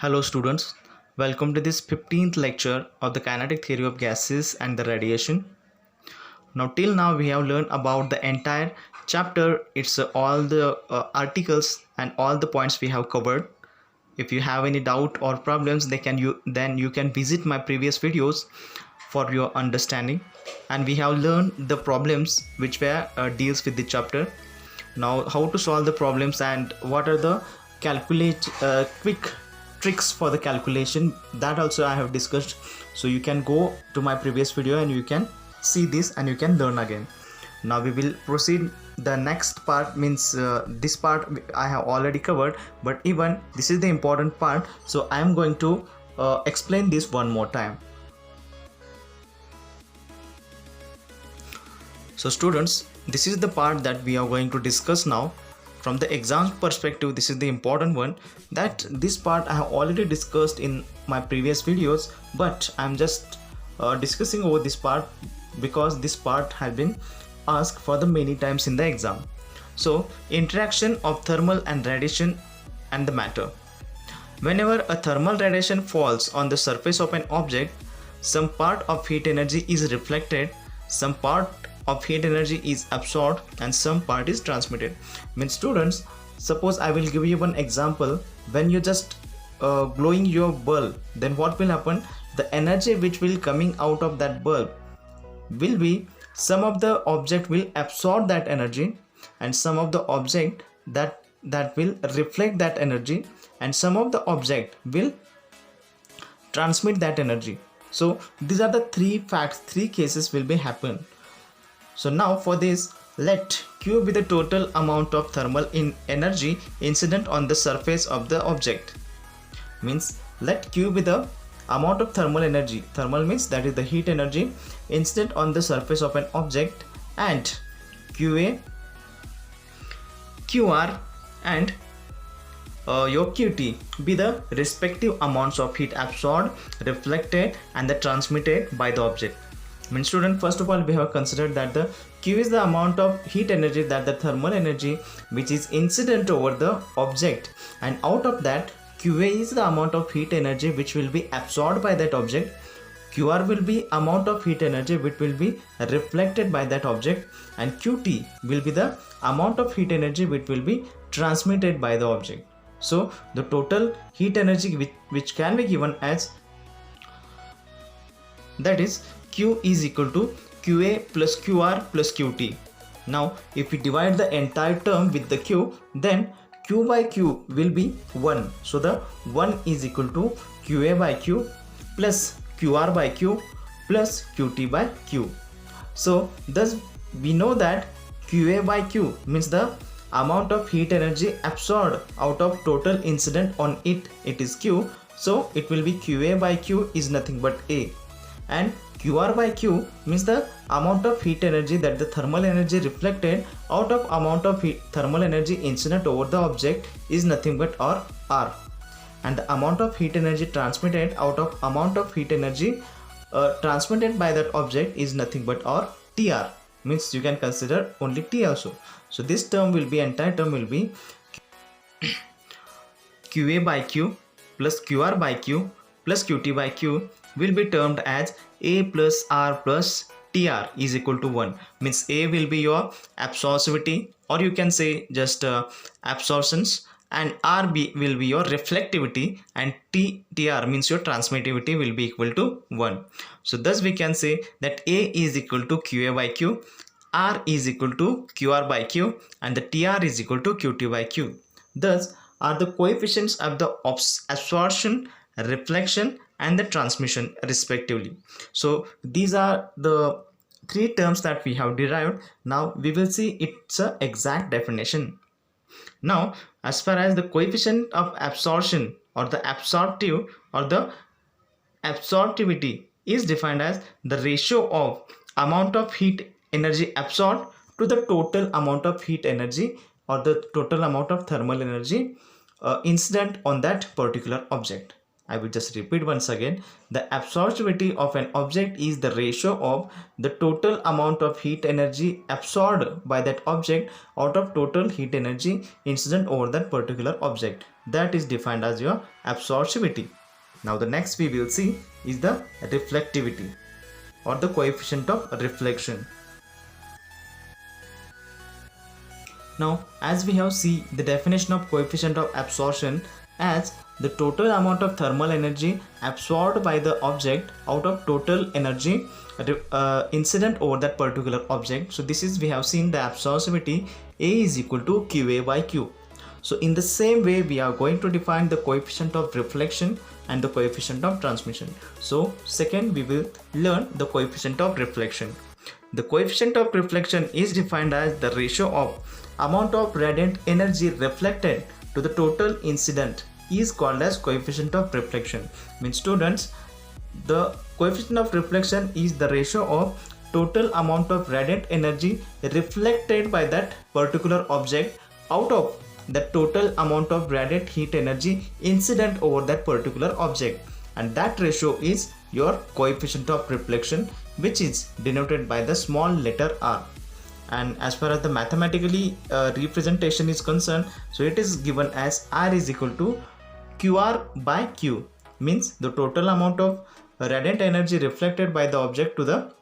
Hello students, welcome to this 15th lecture of the kinetic theory of gases and the radiation. Now till now we have learned about the entire chapter. It's all the articles and all the points we have covered. If you have any doubt or problems, then you can visit my previous videos for your understanding. And we have learned the problems which were deals with the chapter. Now how to solve the problems and what are the quick tricks for the calculation, that also I have discussed. So you can go to my previous video and you can see this and you can learn again. Now we will proceed. The next part means this part I have already covered, but even this is the important part, so I am going to explain this one more time. So students, this is the part that we are going to discuss now. From the exam perspective, this is the important one. That this part I have already discussed in my previous videos, but I'm just discussing over this part because this part has been asked for the many times in the exam. So interaction of thermal and radiation and the matter. Whenever a thermal radiation falls on the surface of an object, some part of heat energy is reflected, some part of heat energy is absorbed, and some part is transmitted. Means students, suppose I will give you one example. When you just glowing your bulb, then what will happen? The energy which will coming out of that bulb will be, some of the object will absorb that energy, and some of the object that will reflect that energy, and some of the object will transmit that energy. So these are the three cases will be happen. So now for this, let Q be the total amount of thermal energy incident on the surface of the object. Means let Q be the amount of thermal energy. Thermal means that is the heat energy incident on the surface of an object, and QA, QR and your QT be the respective amounts of heat absorbed, reflected and the transmitted by the object. Means student, first of all we have considered that the Q is the amount of heat energy, that the thermal energy which is incident over the object, and out of that QA is the amount of heat energy which will be absorbed by that object. QR will be amount of heat energy which will be reflected by that object, and QT will be the amount of heat energy which will be transmitted by the object. So the total heat energy which can be given as, that is Q is equal to QA plus QR plus QT. Now if we divide the entire term with the Q, then Q by Q will be 1. So the 1 is equal to QA by Q plus QR by Q plus QT by Q. So thus we know that QA by Q means the amount of heat energy absorbed out of total incident on it is Q. So it will be QA by Q is nothing but A, and QR by Q means the amount of heat energy, that the thermal energy reflected out of amount of thermal energy incident over the object is nothing but R, and the amount of heat energy transmitted out of amount of heat energy transmitted by that object is nothing but R, TR. Means you can consider only T also. So this term will be, entire term will be QA by Q plus QR by Q plus QT by Q will be termed as A plus R plus TR is equal to 1. Means A will be your absorptivity, or you can say just absorptions, and RB will be your reflectivity, and TR means your transmittivity will be equal to 1. So thus we can say that A is equal to QA by Q, R is equal to QR by Q, and the TR is equal to QT by Q. Thus are the coefficients of the absorption, reflection and the transmission respectively. So these are the three terms that we have derived. Now we will see its exact definition. Now as far as the coefficient of absorption or the absorptive or the absorptivity is defined as the ratio of amount of heat energy absorbed to the total amount of heat energy or the total amount of thermal energy incident on that particular object. I will just repeat once again. The absorptivity of an object is the ratio of the total amount of heat energy absorbed by that object out of total heat energy incident over that particular object. That is defined as your absorptivity. Now the next we will see is the reflectivity or the coefficient of reflection. Now, as we have seen the definition of coefficient of absorption as the total amount of thermal energy absorbed by the object out of total energy incident over that particular object. So this is, we have seen the absorptivity A is equal to QA by Q. So in the same way we are going to define the coefficient of reflection and the coefficient of transmission. So second we will learn the coefficient of reflection. The coefficient of reflection is defined as the ratio of amount of radiant energy reflected to the total incident is called as coefficient of reflection. Means students, the coefficient of reflection is the ratio of total amount of radiant energy reflected by that particular object out of the total amount of radiant heat energy incident over that particular object, and that ratio is your coefficient of reflection, which is denoted by the small letter r. And as far as the mathematically representation is concerned, so it is given as r is equal to qr by q, means the total amount of radiant energy reflected by the object to the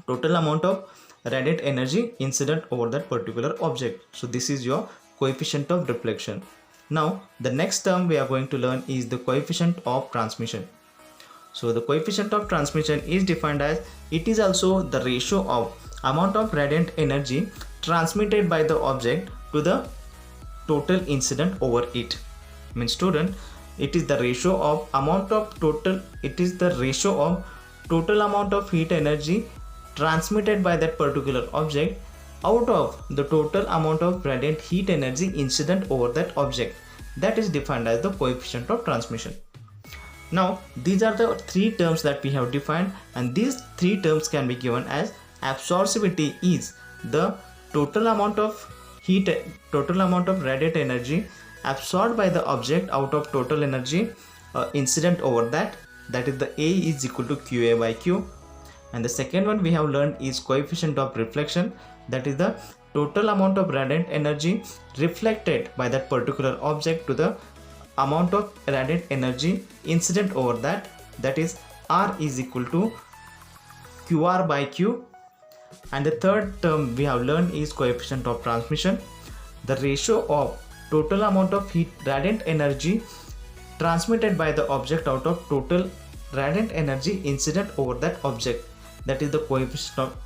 total amount of radiant energy incident over that particular object. So this is your coefficient of reflection. Now the next term we are going to learn is the coefficient of transmission. So the coefficient of transmission is defined as it is also the ratio of amount of radiant energy transmitted by the object to the total incident over it. Means student, it is the ratio of amount of total, it is the ratio of total amount of heat energy transmitted by that particular object out of the total amount of radiant heat energy incident over that object. That is defined as the coefficient of transmission. Now these are the three terms that we have defined, and these three terms can be given as absorptivity is the total amount of heat, total amount of radiant energy absorbed by the object out of total energy incident over that, that is the A is equal to QA by Q. And the second one we have learned is coefficient of reflection, that is the total amount of radiant energy reflected by that particular object to the amount of radiant energy incident over that, that is R is equal to QR by Q. And the third term we have learned is coefficient of transmission, the ratio of total amount of heat radiant energy transmitted by the object out of total radiant energy incident over that object, that is the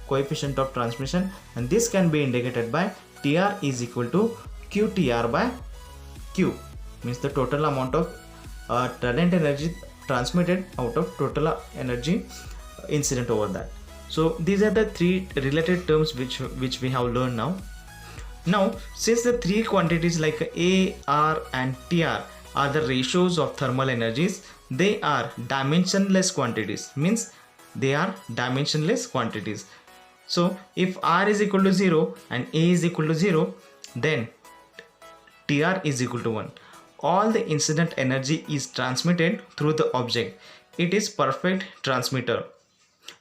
coefficient of transmission, and this can be indicated by TR is equal to QTR by Q, means the total amount of radiant energy transmitted out of total energy incident over that. So these are the three related terms which we have learned now. Now since the three quantities like A, R and TR are the ratios of thermal energies, they are dimensionless quantities, means they are dimensionless quantities. So if R is equal to 0 and A is equal to 0, then TR is equal to 1. All the incident energy is transmitted through the object. It is perfect transmitter.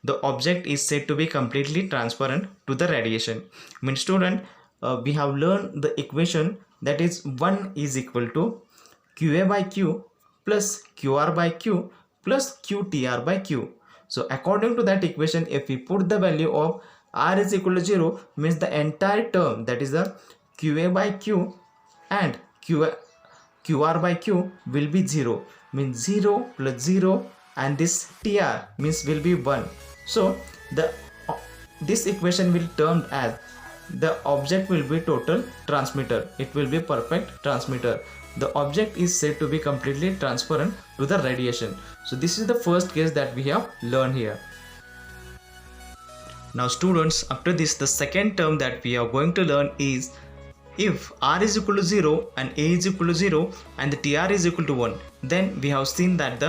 The object is said to be completely transparent to the radiation. Means student, we have learned the equation, that is 1 is equal to QA by Q plus QR by Q plus QTR by Q. So according to that equation, if we put the value of R is equal to 0, means the entire term, that is the QA by Q and QR by Q will be 0, means 0 plus 0, and this TR means will be 1. So this equation will termed as the object will be total transmitter, it will be perfect transmitter. The object is said to be completely transparent to the radiation. So this is the first case that we have learned here. Now students, after this the second term that we are going to learn is if R is equal to 0 and A is equal to 0 and the TR is equal to 1, then we have seen that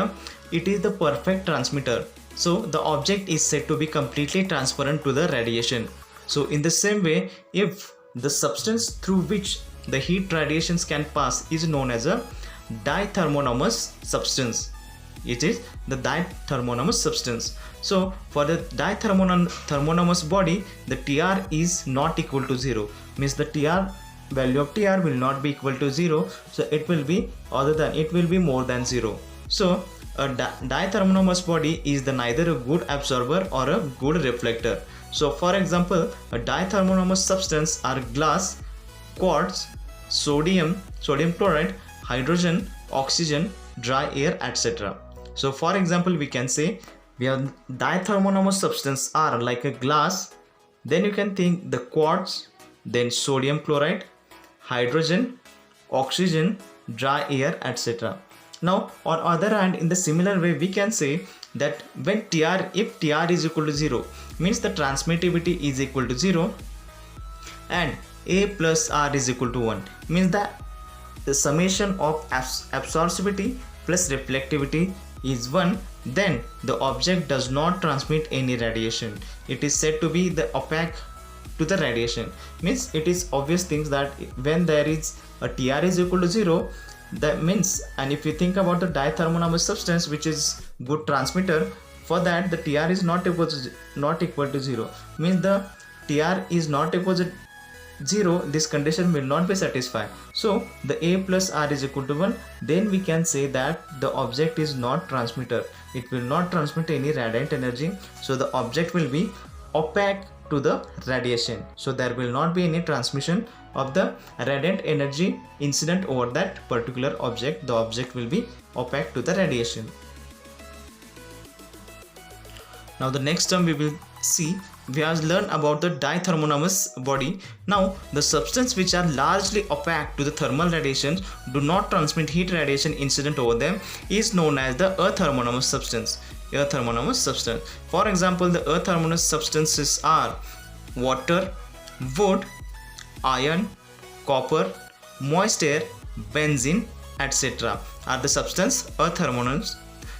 it is the perfect transmitter. So the object is said to be completely transparent to the radiation. So in the same way, if the substance through which the heat radiations can pass is known as a dithermonomous substance. it is the dithermonomous substance. So for the dithermonomous body, the Tr is not equal to 0, means the Tr value of Tr will not be equal to 0, so it will be more than 0. So a dithermonomous body is the neither a good absorber or a good reflector. So for example, a dithermonomous substance are glass, quartz, sodium chloride, hydrogen, oxygen, dry air, etc. So for example, we can say we have dithermonomous substance are like a glass, then you can think the quartz, then sodium chloride, hydrogen, oxygen, dry air, etc. Now on other hand, in the similar way, we can say that when if Tr is equal to 0, means the transmittivity is equal to 0, and A plus R is equal to 1, means that the summation of absorptivity plus reflectivity is 1, then the object does not transmit any radiation. It is said to be the opaque to the radiation. Means it is obvious things that when there is a Tr is equal to 0, that means, and if you think about the dithermonomous substance which is good transmitter, for that the Tr is not equal to 0, means the Tr is not equal to 0, this condition will not be satisfied. So the A plus R is equal to 1, then we can say that the object is not transmitter, it will not transmit any radiant energy, so the object will be opaque to the radiation, so there will not be any transmission of the radiant energy incident over that particular object. The object will be opaque to the radiation. Now the next term we will see, we have learned about the dithermonomous body. Now the substance which are largely opaque to the thermal radiations, do not transmit heat radiation incident over them, is known as the athermonomous substance. For example, the athermonomous substances are water, wood, iron, copper, moist air, benzene, etc. are the substance athermonomous,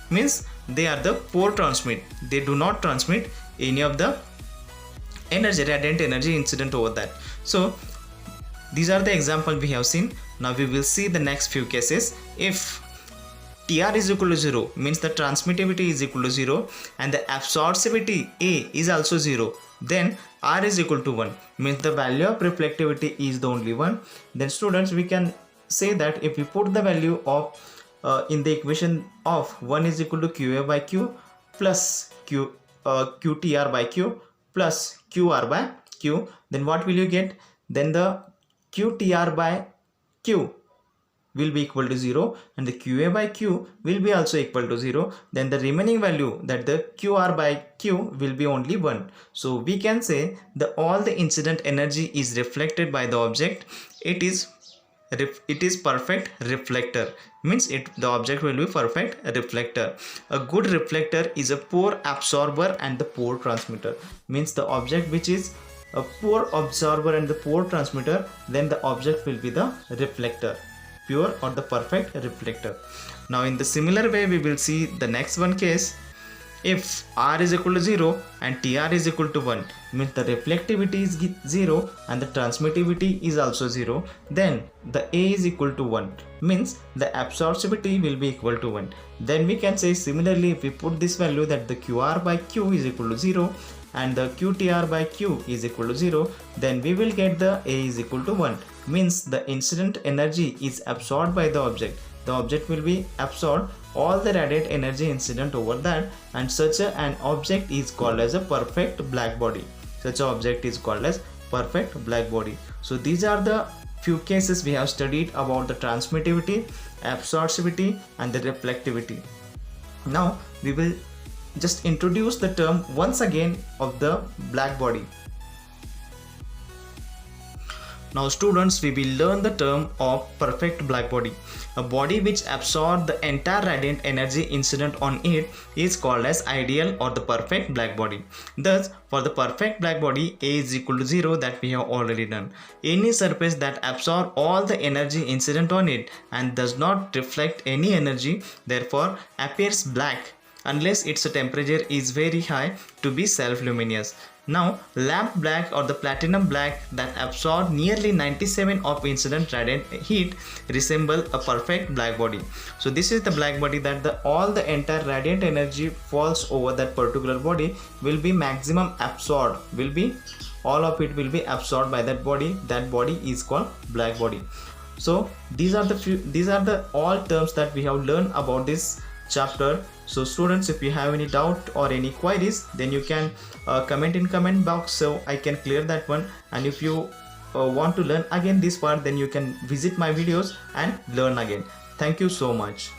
means they are the poor transmit, they do not transmit any of the radiant energy incident over that. So these are the example we have seen. Now we will see the next few cases. If Tr is equal to 0, means the transmittivity is equal to 0 and the absorptivity A is also 0, then R is equal to 1, means the value of reflectivity is the only one. Then students, we can say that if we put the value of in the equation of 1 is equal to Qa by Q plus Qtr by Q plus Qr by Q, then what will you get? Then the Qtr by Q will be equal to 0 and the Qa by Q will be also equal to 0. Then the remaining value, that the Qr by Q, will be only 1. So we can say that all the incident energy is reflected by the object. It is perfect reflector, means the object will be perfect reflector. A good reflector is a poor absorber and the poor transmitter, means the object which is a poor absorber and the poor transmitter, then the object will be the reflector, pure or the perfect reflector. Now in the similar way, we will see the next one case. If R is equal to 0 and Tr is equal to 1, means the reflectivity is 0 and the transmittivity is also 0, then the A is equal to 1, means the absorptivity will be equal to 1. Then we can say similarly, if we put this value, that the Qr by Q is equal to 0 and the Qtr by Q is equal to 0, then we will get the A is equal to 1, means the incident energy is absorbed by the object. The object will be absorbed all the radiant energy incident over that, and such an object is called as a perfect black body. Such an object is called as perfect black body. So these are the few cases we have studied about the transmittivity, absorptivity and the reflectivity. Now we will just introduce the term once again of the black body. Now students, we will learn the term of perfect black body. A body which absorbs the entire radiant energy incident on it is called as ideal or the perfect black body. Thus, for the perfect black body, A is equal to 0, that we have already done. Any surface that absorbs all the energy incident on it and does not reflect any energy, therefore appears black. unless its temperature is very high to be self-luminous. Now, lamp black or the platinum black that absorb nearly 97 of incident radiant heat resemble a perfect black body. So this is the black body that all the entire radiant energy falls over that particular body will be maximum absorbed, all of it will be absorbed by that body. That body is called black body. So these are the all terms that we have learned about this chapter. So students, if you have any doubt or any queries, then you can comment in comment box so I can clear that one. And if you want to learn again this part, then you can visit my videos and learn again. Thank you so much.